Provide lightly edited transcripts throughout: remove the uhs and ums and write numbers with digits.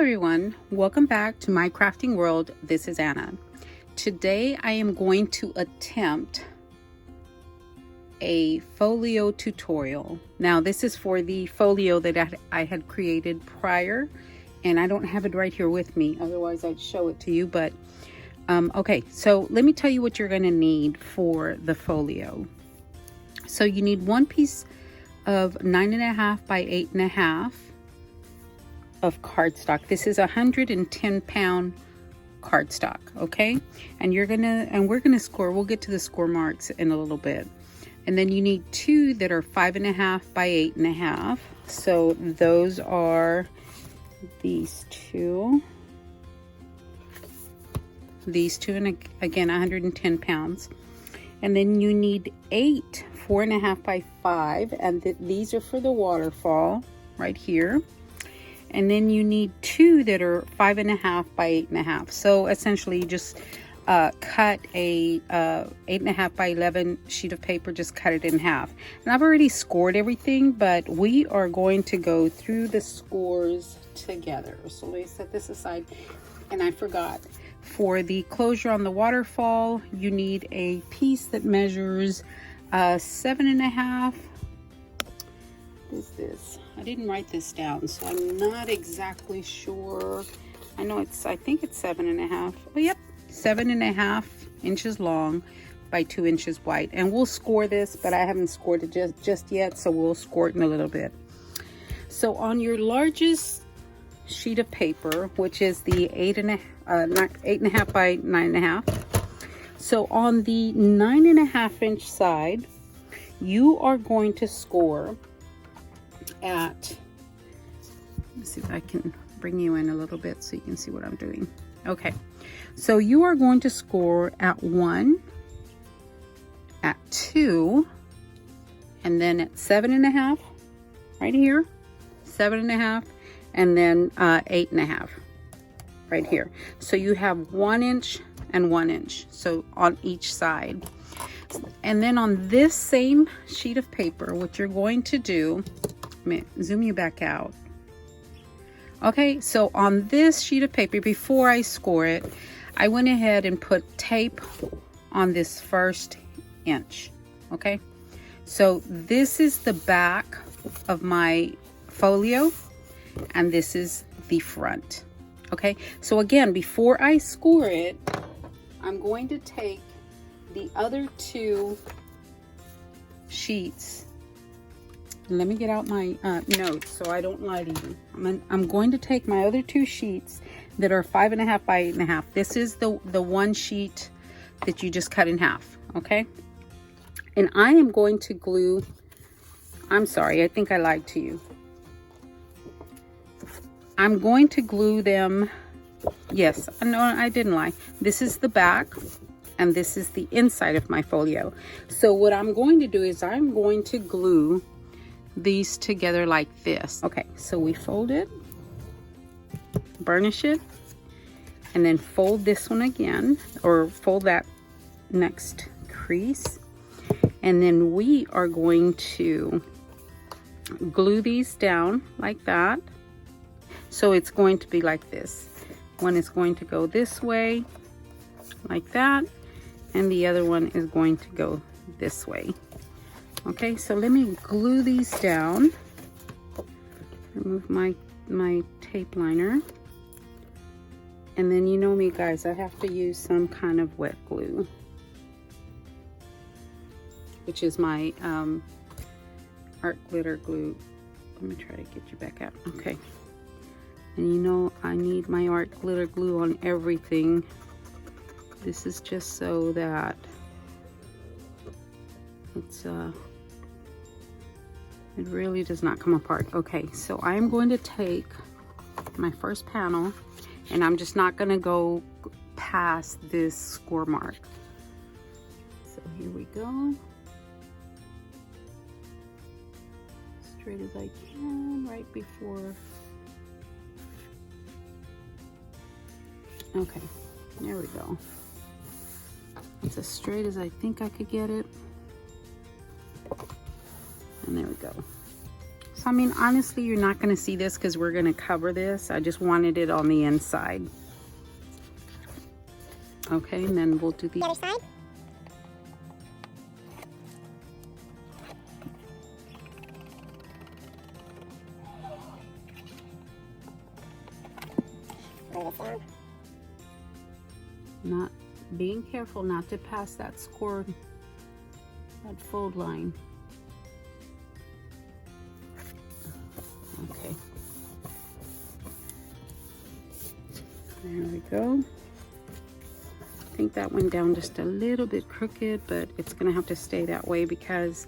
everyone, welcome back to my crafting world. This is Anna. Today I am going to attempt a folio tutorial. Now this is for the folio that I had created prior, and I don't have it right here with me, otherwise I'd show it to you. But okay, so let me tell you what you're going to need for the folio. So you need one piece of 9.5 by 8.5 of cardstock. This is 110-pound cardstock, okay? And we're gonna score. We'll get to the score marks in a little bit. And then you need two that are 5.5 by 8.5. So those are these two, and again 110 pounds. And then you need 8 4.5 by 5, and these are for the waterfall right here. And then you need 2 that are 5.5 by 8.5. So essentially you just cut a 8.5 by 11 sheet of paper, just cut it in half. And I've already scored everything, but we are going to go through the scores together. So let me set this aside. And I forgot, for the closure on the waterfall, you need a piece that measures 7.5. What is this? I didn't write this down, so I'm not exactly sure. I think it's 7.5. Oh, yep, 7.5 inches long by 2 inches wide. And we'll score this, but I haven't scored it just yet, so we'll score it in a little bit. So on your largest sheet of paper, which is the 8.5 by 9.5. So on the 9.5 inch side, you are going to score at, let me see if I can bring you in a little bit so you can see what I'm doing. Okay, so you are going to score at 1, at 2, and then at 7.5 right here, 7.5, and then 8.5 right here. So you have 1 inch and 1 inch, so on each side. And then on this same sheet of paper, what you're going to do, let me zoom you back out. Okay, so on this sheet of paper, before I score it, I went ahead and put tape on this first inch. Okay, so this is the back of my folio, and this is the front. Okay, so again, before I score it, I'm going to take the other 2 sheets. Let me get out my notes so I don't lie to you. I'm going to take my other 2 sheets that are 5.5 by 8.5. This is the one sheet that you just cut in half, okay? And I am going to glue, I'm sorry, I think I lied to you. I'm going to glue them, yes, no, I didn't lie. This is the back, and this is the inside of my folio. So what I'm going to do is I'm going to glue these together like this. Okay, so we fold it, burnish it, and then fold this one again, or fold that next crease, and then we are going to glue these down like that. So it's going to be like this. One is going to go this way like that, and the other one is going to go this way. Okay, so let me glue these down. Remove my tape liner. And then you know me, guys, I have to use some kind of wet glue, which is my art glitter glue. Let me try to get you back out. Okay. And you know I need my art glitter glue on everything. This is just so that it's it really does not come apart. Okay, so I'm going to take my first panel, and I'm just not going to go past this score mark. So here we go. Straight as I can, right before. Okay, there we go. It's as straight as I think I could get it. And there we go. So I mean, honestly, you're not going to see this because we're going to cover this. I just wanted it on the inside. Okay, and then we'll do the other side. Not being careful not to pass that score, that fold line. Okay. There we go. I think that went down just a little bit crooked, but it's gonna have to stay that way because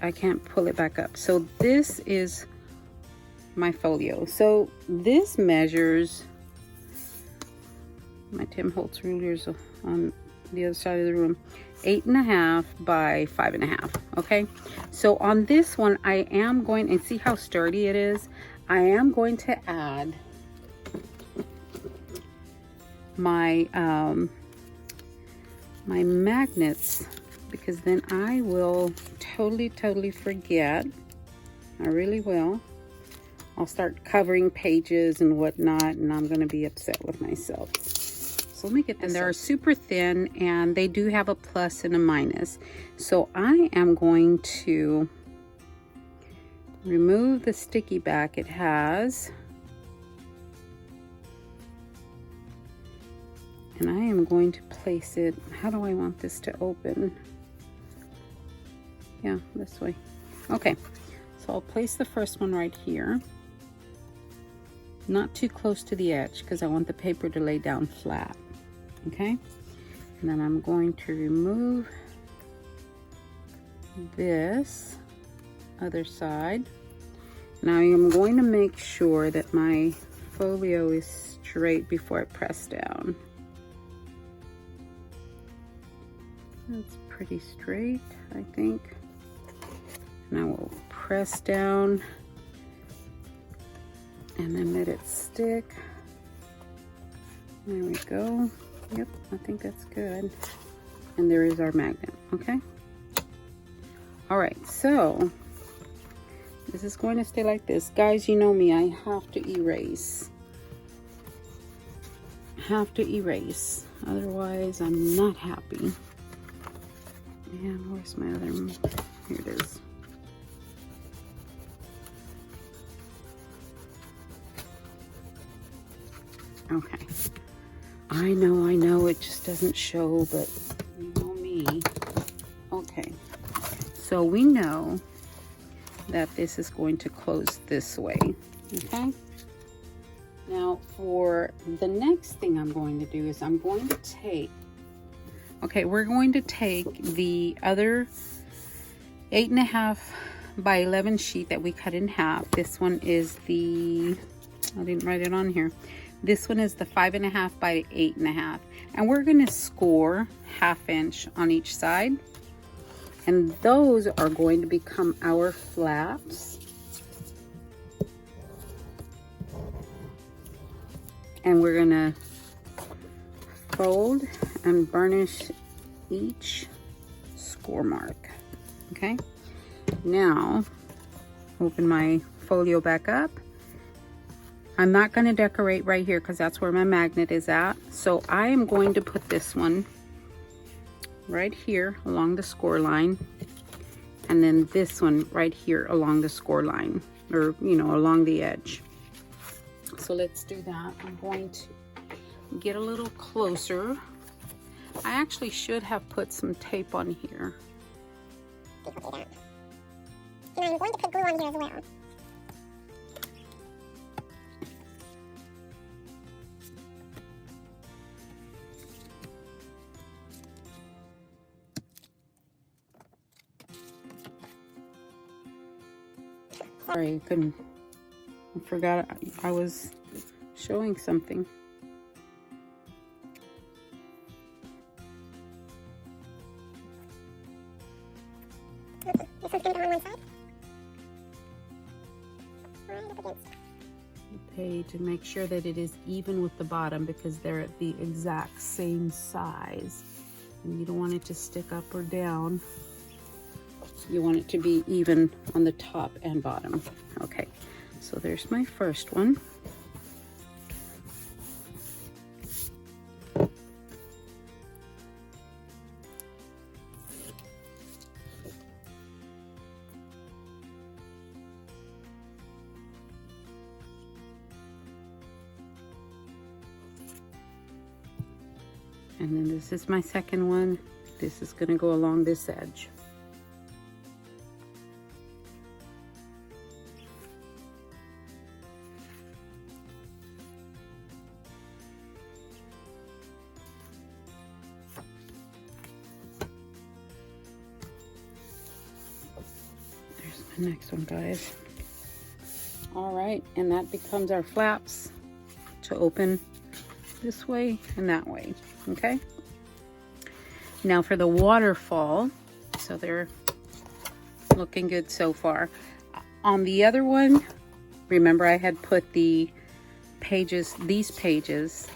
I can't pull it back up. So this is my folio. So this measures, my Tim Holtz rulers on the other side of the room, 8.5 by 5.5. Okay, so on this one I am going, and see how sturdy it is, I am going to add my my magnets, because then I will totally forget. I really will. I'll start covering pages and whatnot, and I'm going to be upset with myself. So let me get this. And they're super thin, and they do have a plus and a minus. So I am going to remove the sticky back it has. And I am going to place it, how do I want this to open? Yeah, this way. Okay, so I'll place the first one right here. Not too close to the edge because I want the paper to lay down flat. Okay, and then I'm going to remove this other side. Now I'm going to make sure that my folio is straight before I press down. That's pretty straight, I think. And I will press down and then let it stick. There we go. Yep, I think that's good. And there is our magnet, okay? All right, so this is going to stay like this. Guys, you know me, I have to erase. Otherwise, I'm not happy. And where's my other one? Here it is. Okay. I know, it just doesn't show, but you know me. Okay. So we know that this is going to close this way. Okay. Now for the next thing I'm going to do is I'm going to take, okay, we're going to take the other 8.5 by 11 sheet that we cut in half. This one is the, I didn't write it on here. This one is the 5.5 by 8.5. And we're going to score 1/2 inch on each side. And those are going to become our flaps. And we're going to fold and burnish each score mark. Okay, now open my folio back up. I'm not going to decorate right here because that's where my magnet is at. So I am going to put this one right here along the score line, and then this one right here along the score line, or along the edge. So let's do that. I'm going to get a little closer. I actually should have put some tape on here. And I'm going to put glue on here as well. Sorry, I forgot I was showing something. This one's going to go on one side. Right up against the page, and make sure that it is even with the bottom because they're at the exact same size. And you don't want it to stick up or down. You want it to be even on the top and bottom. Okay, so there's my first one. And then this is my second one. This is going to go along this edge. There's my next one, guys. All right, and that becomes our flaps to open this way and that way. Okay, now for the waterfall, so they're looking good so far. On the other one, remember I had put the pages, these pages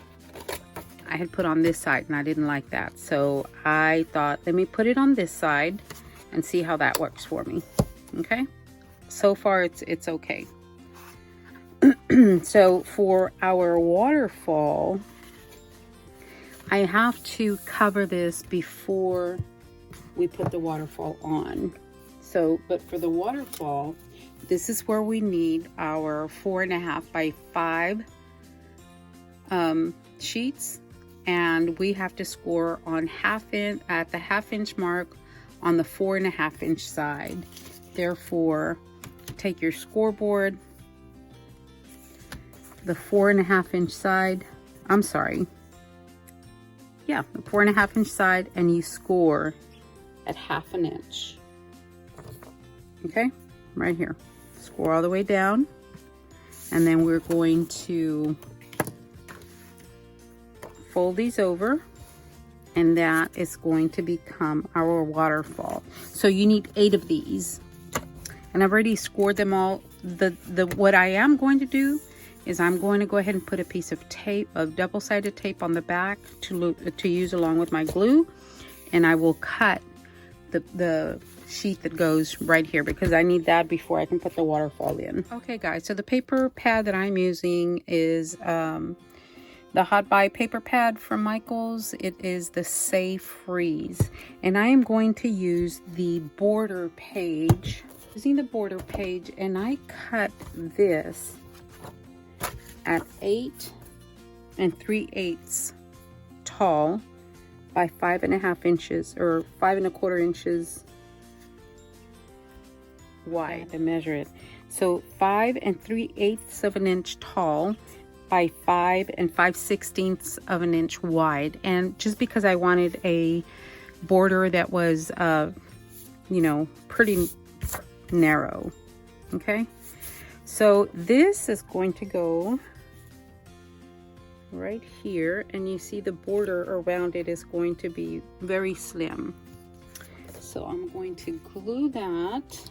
I had put on this side, and I didn't like that, so I thought, let me put it on this side and see how that works for me. Okay, so far it's okay. So for our waterfall, I have to cover this before we put the waterfall on. So, but for the waterfall, this is where we need our 4.5 by 5 sheets, and we have to score on at the half-inch mark on the 4.5-inch side. Therefore, take your scoreboard, the 4.5-inch side, I'm sorry, yeah, the 4.5-inch side, and you score at 1/2 inch. Okay, right here, score all the way down, and then we're going to fold these over, and that is going to become our waterfall. So you need 8 of these, and I've already scored them all. What I am going to do is I'm going to go ahead and put a piece of tape, of double-sided tape on the back to use along with my glue, and I will cut the sheet that goes right here because I need that before I can put the waterfall in. Okay guys, so the paper pad that I'm using is the Hot Buy paper pad from Michaels. It is the Safe Freeze, and I am going to use the border page. Using the border page, and I cut this at 8 3/8 tall by 5.5 inches or 5 1/4 inches wide to measure it. So 5 3/8 of an inch tall by 5 5/16 of an inch wide. And just because I wanted a border that was you know, pretty narrow. Okay, so this is going to go right here, and you see the border around it is going to be very slim. So I'm going to glue that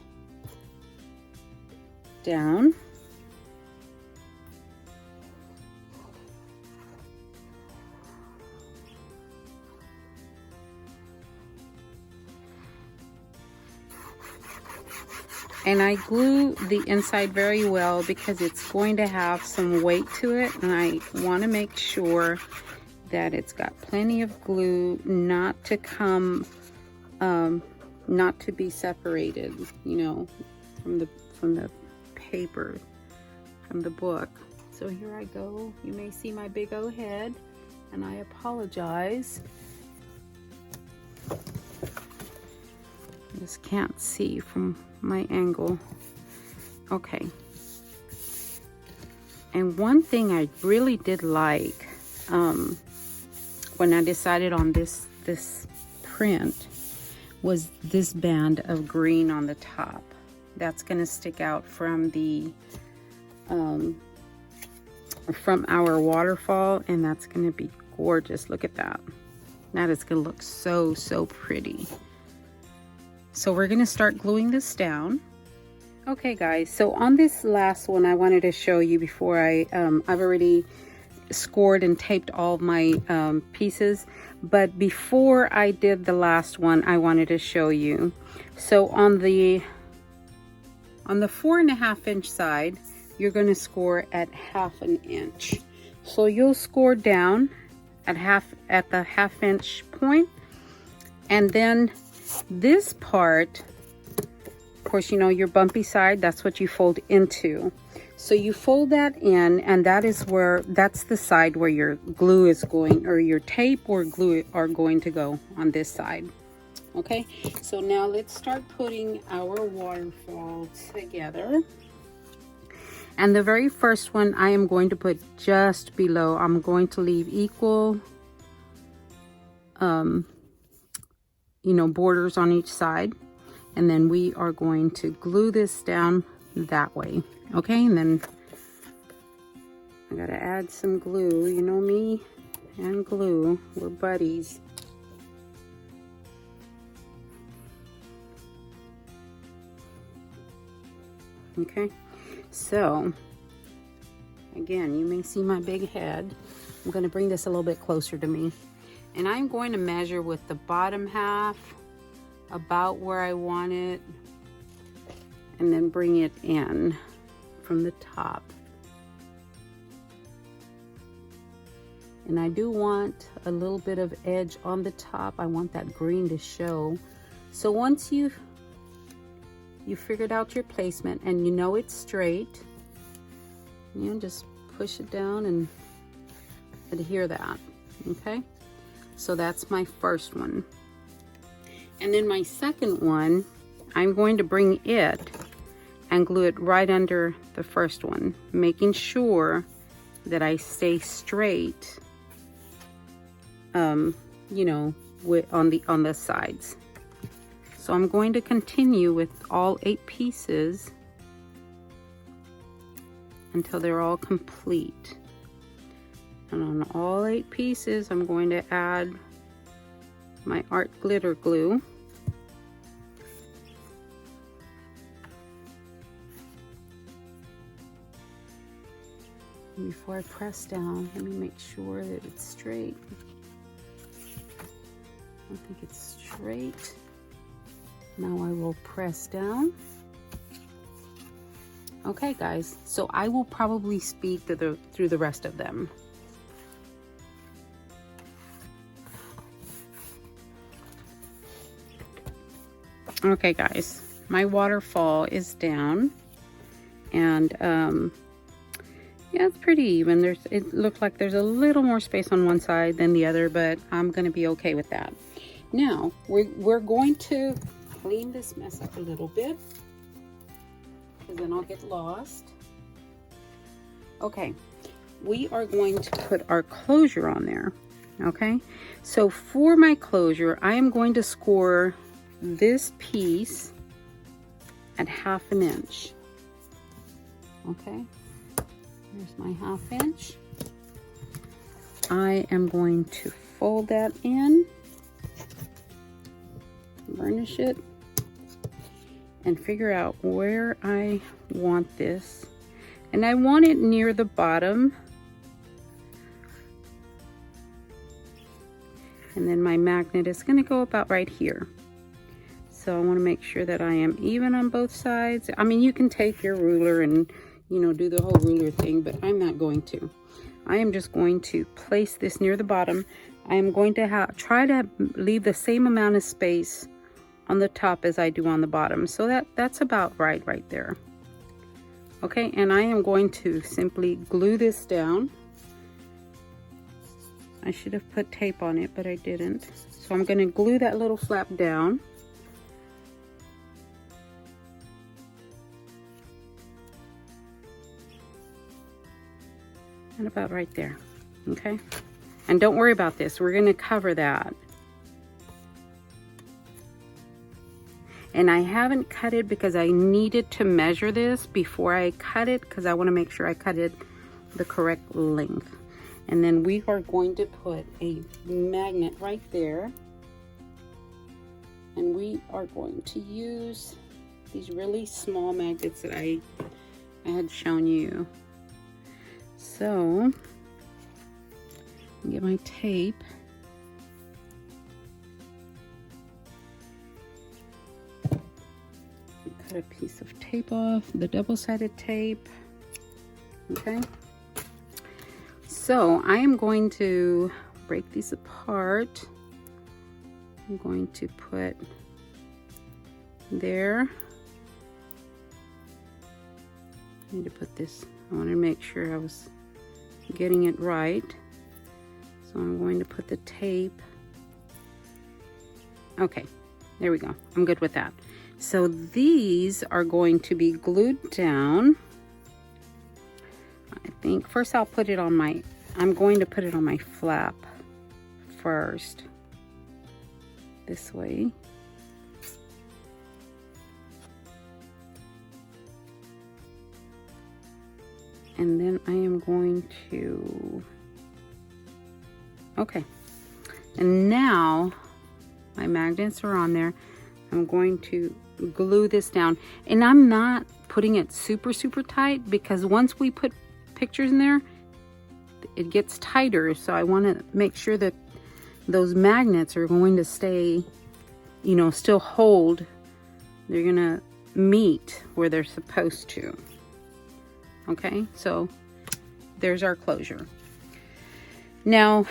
down. And I glue the inside very well because it's going to have some weight to it, and I want to make sure that it's got plenty of glue not to come, not to be separated, you know, from the paper, from the book. So here I go. You may see my big old head, and I apologize. Just can't see from my angle. Okay, and one thing I really did like when I decided on this print was this band of green on the top. That's going to stick out from the from our waterfall, and that's going to be gorgeous. Look at that. That is going to look so pretty. So we're going to start gluing this down. Okay guys, so on this last one I wanted to show you before I've already scored and taped all of my pieces, but before I did the last one, I wanted to show you. So on the 4.5 inch side, you're going to score at 1/2 inch. So you'll score down at the 1/2 inch point, and then this part, of course, you know, your bumpy side, that's what you fold into. So you fold that in, and that's the side where your glue is going, or your tape or glue are going to go on this side. Okay, so now let's start putting our waterfall together. And the very first one I am going to put just below. I'm going to leave equal you know, borders on each side, and then we are going to glue this down that way. Okay, and then I gotta add some glue. You know me and glue, we're buddies. Okay, so again, you may see my big head. I'm going to bring this a little bit closer to me, and I'm going to measure with the bottom half about where I want it, and then bring it in from the top. And I do want a little bit of edge on the top. I want that green to show. So once you figured out your placement and you know it's straight, you know, just push it down and adhere that. Okay, so that's my first one. And then my second one, I'm going to bring it and glue it right under the first one, making sure that I stay straight, you know, on the sides. So I'm going to continue with all 8 pieces until they're all complete. And on all 8 pieces, I'm going to add my art glitter glue. And before I press down, let me make sure that it's straight. I think it's straight. Now I will press down. Okay guys, so I will probably speed through the rest of them. Okay guys, my waterfall is down, and yeah, it's pretty even. It looked like there's a little more space on one side than the other, but I'm gonna be okay with that. Now we're going to clean this mess up a little bit, because then I'll get lost. Okay, we are going to put our closure on there. Okay, so for my closure, I am going to score this piece at 1/2 inch. Okay, here's my 1/2 inch. I am going to fold that in, burnish it, and figure out where I want this. And I want it near the bottom. And then my magnet is going to go about right here. So I want to make sure that I am even on both sides. I mean, you can take your ruler and, you know, do the whole ruler thing, but I'm not going to. I am just going to place this near the bottom. I am going to try to leave the same amount of space on the top as I do on the bottom. So that's about right there. Okay, and I am going to simply glue this down. I should have put tape on it, but I didn't. So I'm going to glue that little flap down. And about right there. Okay, and don't worry about this. We're going to cover that. And I haven't cut it because I needed to measure this before I cut it, because I want to make sure I cut it the correct length. And then we are going to put a magnet right there. And we are going to use these really small magnets that I had shown you. So get my tape. Cut a piece of tape off, the double-sided tape. Okay. So I am going to break these apart. I'm going to put there. I need to put this, I want to make sure I was getting it right. So I'm going to put the tape. Okay, there we go. I'm good with that. So these are going to be glued down. I think first I'll put it on my, I'm going to put it on my flap first. This way. And then I am going to, okay. And now my magnets are on there. I'm going to glue this down. And I'm not putting it super tight, because once we put pictures in there, it gets tighter. So I want to make sure that those magnets are going to stay, you know, still hold. They're gonna meet where they're supposed to. Okay, so there's our closure. Now,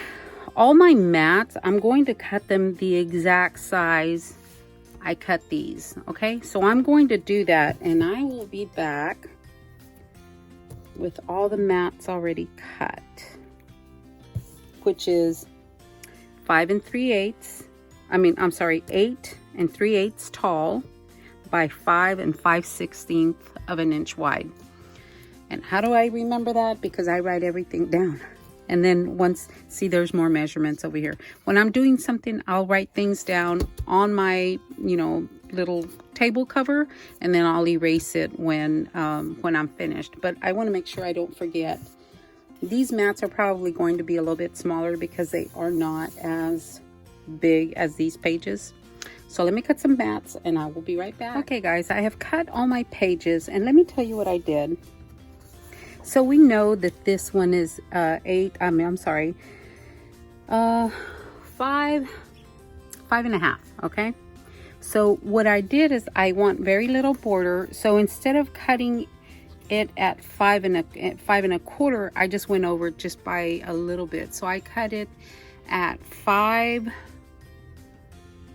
all my mats, I'm going to cut them the exact size I cut these. Okay, so I'm going to do that, and I will be back with all the mats already cut, which is 5 3/8. I mean, I'm sorry, 8 3/8 tall by 5 5/16 of an inch wide. And how do I remember that? Because I write everything down. And then once, see, there's more measurements over here. When I'm doing something, I'll write things down on my, you know, little table cover, and then I'll erase it when I'm finished. But I want to make sure I don't forget. These mats are probably going to be a little bit smaller because they are not as big as these pages. So let me cut some mats and I will be right back. Okay guys, I have cut all my pages, and let me tell you what I did. So we know that this one is 5.5, okay? So what I did is I want very little border. So instead of cutting it at 5 1/4, I just went over just by a little bit. So I cut it at 5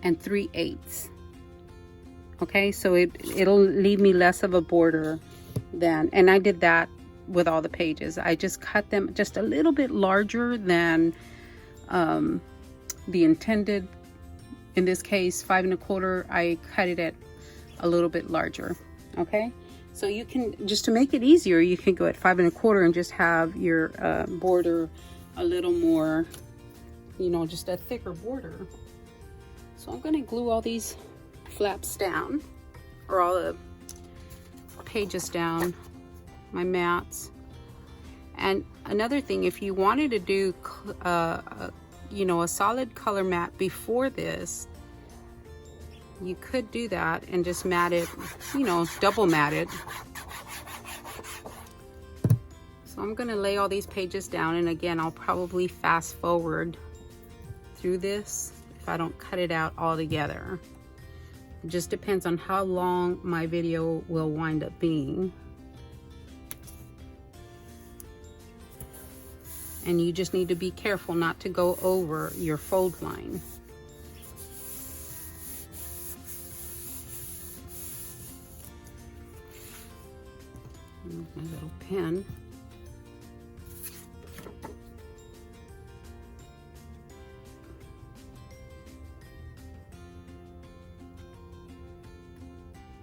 3/8. Okay, so it'll leave me less of a border than, and I did that with all the pages. I just cut them just a little bit larger than the intended. In this case, 5 1/4, I cut it at a little bit larger. Okay, so you can, just to make it easier, you can go at 5 1/4 and just have your border a little more, you know, just a thicker border. So I'm going to glue all these flaps down, or all the pages down, my mats. And another thing, if you wanted to do you know, a solid color mat before this, you could do that and just mat it, you know, double mat it. So I'm going to lay all these pages down, and again, I'll probably fast forward through this if I don't cut it out all together. It just depends on how long my video will wind up being. And you just need to be careful not to go over your fold line. My little pen.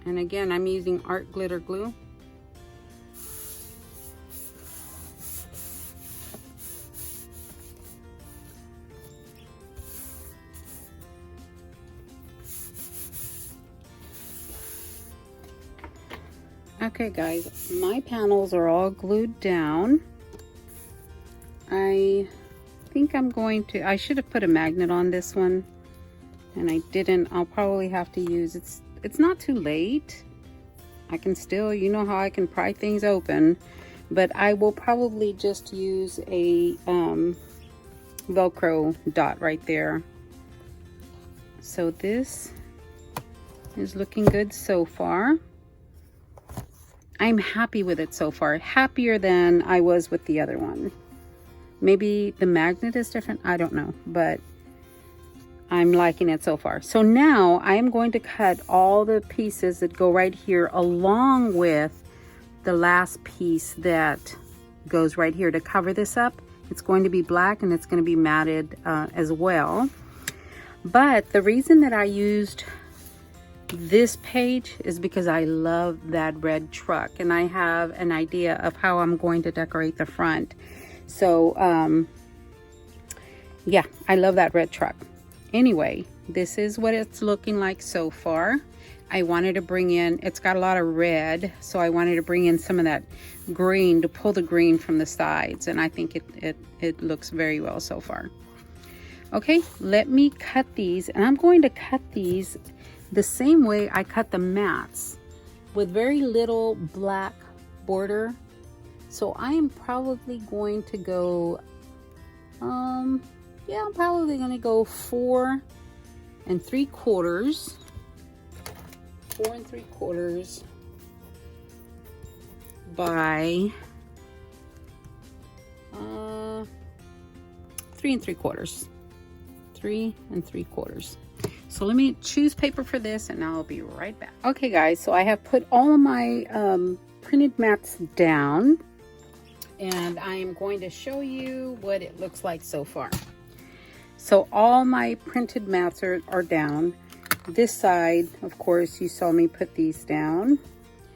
And again, I'm using art glitter glue. Okay guys, my panels are all glued down. I think I'm going to, I should have put a magnet on this one, and I didn't. I'll probably have to use, it's not too late. I can still, you know how I can pry things open, but I will probably just use a Velcro dot right there. So this is looking good so far. I'm happy with it so far. Happier than I was with the other one. Maybe the magnet is different, I don't know, but I'm liking it so far. So now I am going to cut all the pieces that go right here along with the last piece that goes right here to cover this up. It's going to be black and it's going to be matted as well. But the reason that I used this page is because I love that red truck and I have an idea of how I'm going to decorate the front. So yeah, I love that red truck. Anyway, this is what it's looking like so far. I wanted to bring in, it's got a lot of red, so I wanted to bring in some of that green to pull the green from the sides, and I think it looks very well so far. Okay, let me cut these, and I'm going to cut these the same way I cut the mats, with very little black border. So I am probably going to go, yeah, I'm probably going to go 4 3/4. 4 3/4 by 3 3/4. 3 3/4. So let me choose paper for this and I'll be right back. Okay guys, so I have put all of my printed mats down and I am going to show you what it looks like so far. So all my printed mats are down. This side, of course, you saw me put these down.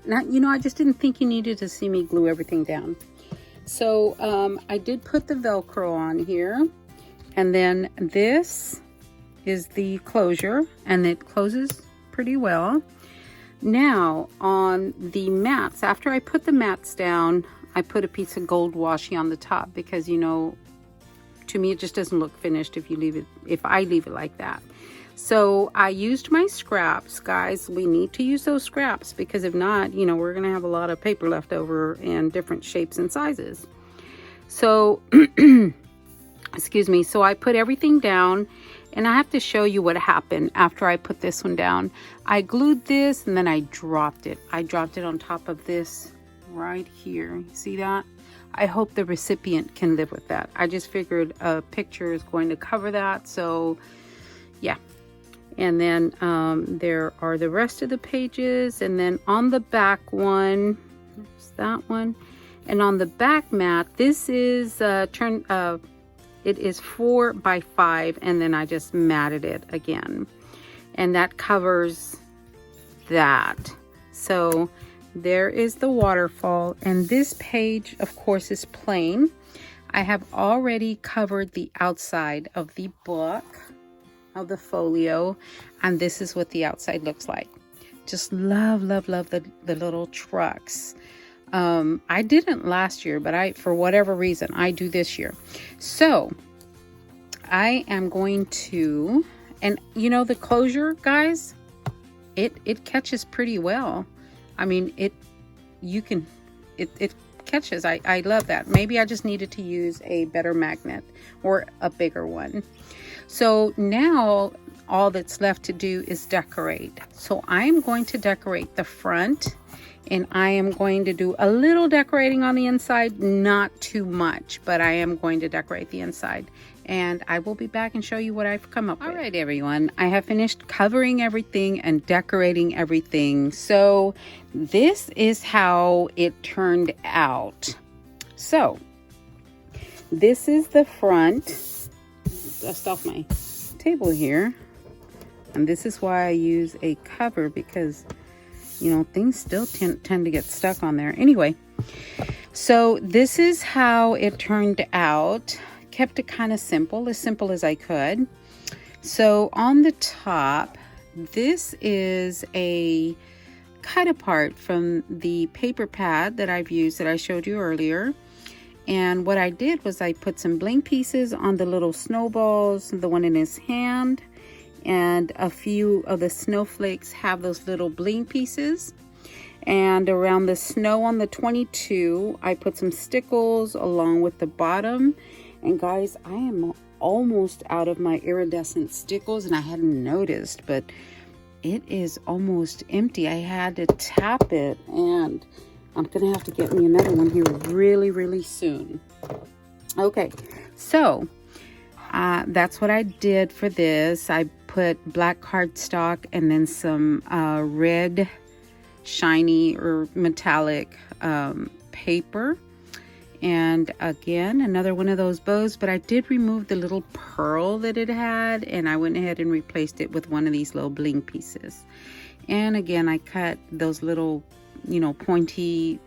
Now, you know, I just didn't think you needed to see me glue everything down. So I did put the Velcro on here. And then this is the closure, and it closes pretty well. Now, on the mats, after I put the mats down, I put a piece of gold washi on the top because, you know, to me, it just doesn't look finished if I leave it like that. So I used my scraps, guys. We need to use those scraps because if not, you know, we're gonna have a lot of paper left over in different shapes and sizes. So, excuse me. So I put everything down and I have to show you what happened after I put this one down. I glued this and then I dropped it. I dropped it on top of this right here. You see that? I hope the recipient can live with that. I just figured a picture is going to cover that. So yeah. And then there are the rest of the pages. And then on the back one, there's that one. And on the back mat, this is it is 4 by 5. And then I just matted it again. And that covers that. So there is the waterfall, and this page of course is plain. I have already covered the outside of the book, of the folio, and this is what the outside looks like. Just love the little trucks. I didn't last year, but for whatever reason I do this year. So I am going to, and you know, the closure, guys, it catches pretty well. I mean, it catches. I love that. Maybe I just needed to use a better magnet or a bigger one. So now all that's left to do is decorate. So I'm going to decorate the front, and I am going to do a little decorating on the inside, not too much, but I am going to decorate the inside. And I will be back and show you what I've come up with. All right, everyone, I have finished covering everything and decorating everything. So this is how it turned out. So this is the front. Dust off my table here. And this is why I use a cover, because, you know, things still tend to get stuck on there. Anyway, so this is how it turned out. Kept it kind of simple as I could. So on the top, this is a cut apart from the paper pad that I've used that I showed you earlier. And what I did was I put some bling pieces on the little snowballs, the one in his hand, and a few of the snowflakes have those little bling pieces. And around the snow on the 22, I put some stickles along with the bottom. And guys, I am almost out of my iridescent stickles, and I hadn't noticed, but it is almost empty. I had to tap it, and I'm gonna have to get me another one here really soon. Okay, so that's what I did for this. I put black cardstock and then some red shiny or metallic paper. And again, another one of those bows, but I did remove the little pearl that it had, and I went ahead and replaced it with one of these little bling pieces. And again, I cut those little, you know, pointy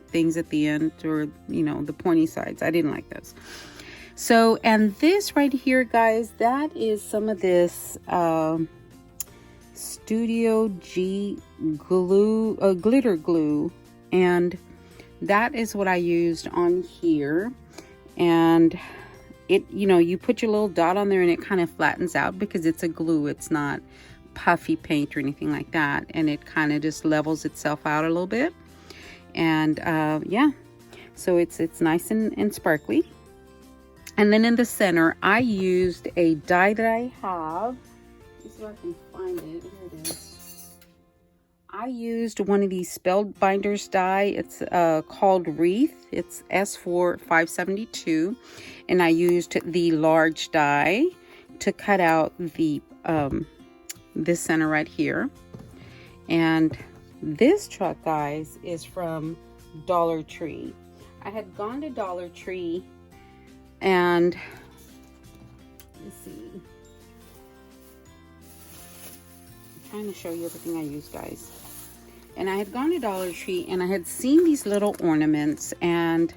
things at the end, or, you know, the pointy sides. I didn't like those. So, and this right here, guys, that is some of this Studio G glue, glitter glue, and that is what I used on here. And it, you know, you put your little dot on there and it kind of flattens out because it's a glue. It's not puffy paint or anything like that. And it kind of just levels itself out a little bit. And yeah, so it's nice and sparkly. And then in the center, I used a die that I have. Let's see if I can find it. Here it is. I used one of these Spellbinders die. It's called Wreath. It's S4 572, and I used the large die to cut out the this center right here. And this truck, guys, is from Dollar Tree. I had gone to Dollar Tree, and let's see. I'm trying to show you everything I use, guys. And I had gone to Dollar Tree and I had seen these little ornaments, and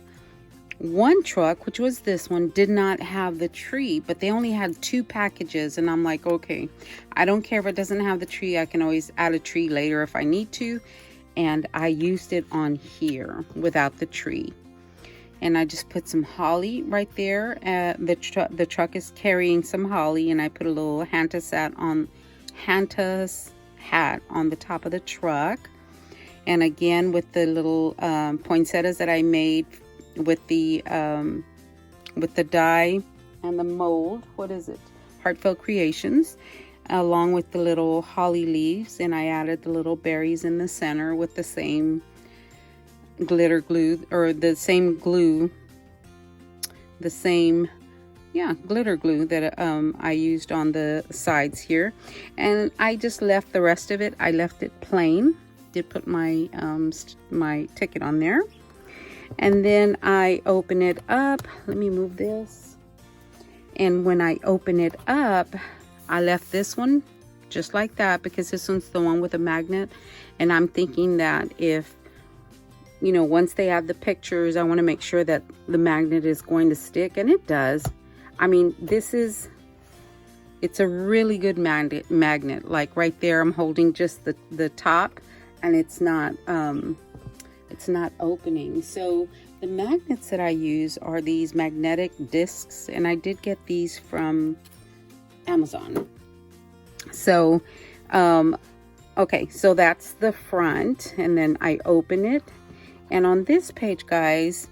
one truck, which was this one, did not have the tree, but they only had 2 packages. And I'm like, okay, I don't care if it doesn't have the tree. I can always add a tree later if I need to. And I used it on here without the tree. And I just put some holly right there. The truck is carrying some holly, and I put a little Hanta's hat on the top of the truck. And again, with the little poinsettias that I made with the die and the mold, what is it? Heartfelt Creations, along with the little holly leaves. And I added the little berries in the center with the same glitter glue, or the same glue, glitter glue that I used on the sides here. And I just left the rest of it, I left it plain. Did put my my ticket on there. And then I open it up. Let me move this. And when I open it up, I left this one just like that, because this one's the one with a magnet. And I'm thinking that if, you know, once they add the pictures, I want to make sure that the magnet is going to stick, and it does. I mean, it's a really good magnet. Like right there, I'm holding just the top, and it's not opening. So the magnets that I use are these magnetic discs, and I did get these from Amazon. So okay, so that's the front, and then I open it. And on this page, guys,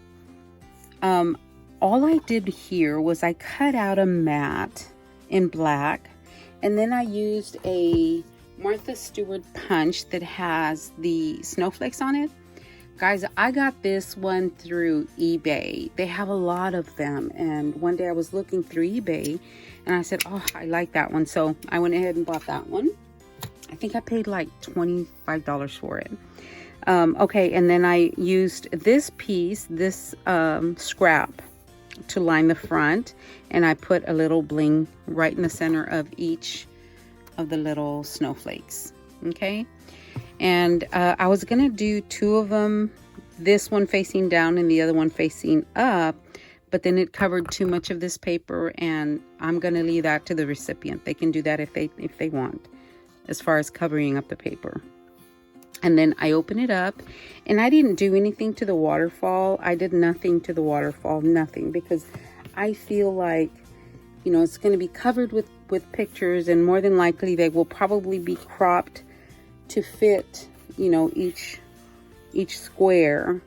all I did here was I cut out a mat in black, and then I used a Martha Stewart punch that has the snowflakes on it. Guys, I got this one through eBay. They have a lot of them, and one day I was looking through eBay and I said, oh, I like that one. So I went ahead and bought that one. I think I paid like $25 for it. Okay, and then I used this piece, this scrap, to line the front, and I put a little bling right in the center of each of the little snowflakes. Okay, and I was gonna do 2 of them, this one facing down and the other one facing up, but then it covered too much of this paper, and I'm gonna leave that to the recipient. They can do that if they want, as far as covering up the paper. And then I open it up, and I didn't do anything to the waterfall. I did nothing to the waterfall, nothing, because I feel like, you know, it's going to be covered with pictures, and more than likely they will probably be cropped to fit, you know, each square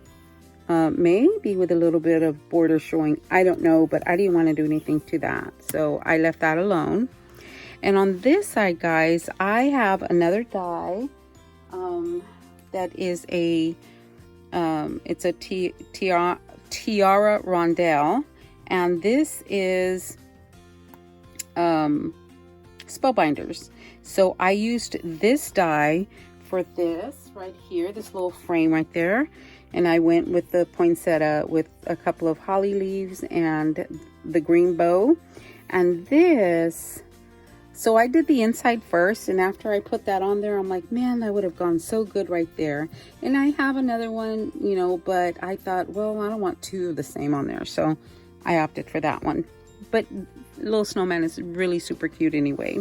maybe with a little bit of border showing, I don't know, but I didn't want to do anything to that, so I left that alone. And on this side, guys, I have another die that is a it's a tiara rondelle, and this is spellbinders. So I used this die for this right here, this little frame right there, and I went with the poinsettia with a couple of holly leaves and the green bow. And this, so I did the inside first, and after I put that on there, I'm like, man, that would have gone so good right there. And I have another one, you know, but I thought, well, I don't want two of the same on there, so I opted for that one. But little snowman is really super cute anyway.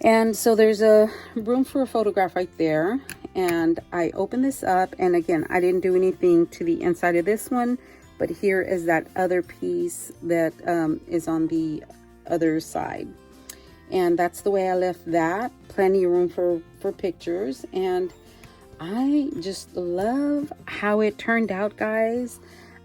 And so there's a room for a photograph right there, and I open this up, and again, I didn't do anything to the inside of this one, but here is that other piece that is on the other side. And that's the way I left that. Plenty of room for pictures. And I just love how it turned out, guys.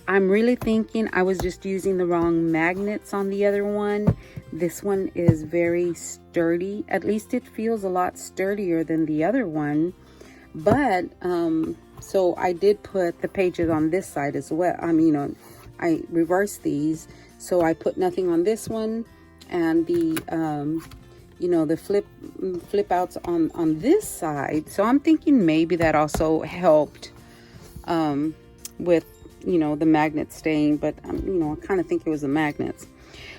I'm really thinking I was just using the wrong magnets on the other one. This one is very sturdy. At least it feels a lot sturdier than the other one. But, so I did put the pages on this side as well. I mean, I reversed these. So I put nothing on this one. And the you know, the flip outs on this side. So I'm thinking maybe that also helped with, you know, the magnets staying, but you know, I kind of think it was the magnets.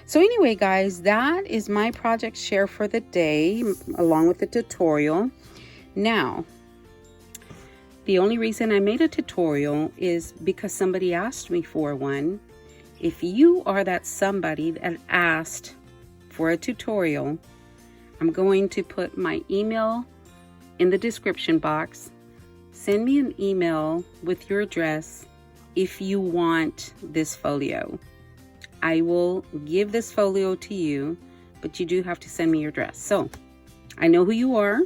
So anyway, guys, that is my project share for the day, along with the tutorial. Now, the only reason I made a tutorial is because somebody asked me for one. If you are that somebody that asked for a tutorial, I'm going to put my email in the description box. Send me an email with your address if you want this folio. I will give this folio to you, but you do have to send me your address. So I know who you are,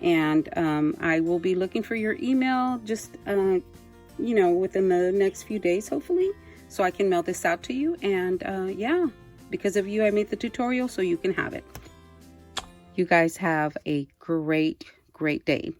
and I will be looking for your email just, you know, within the next few days, hopefully, so I can mail this out to you. And yeah, because of you, I made the tutorial so you can have it. You guys have a great day.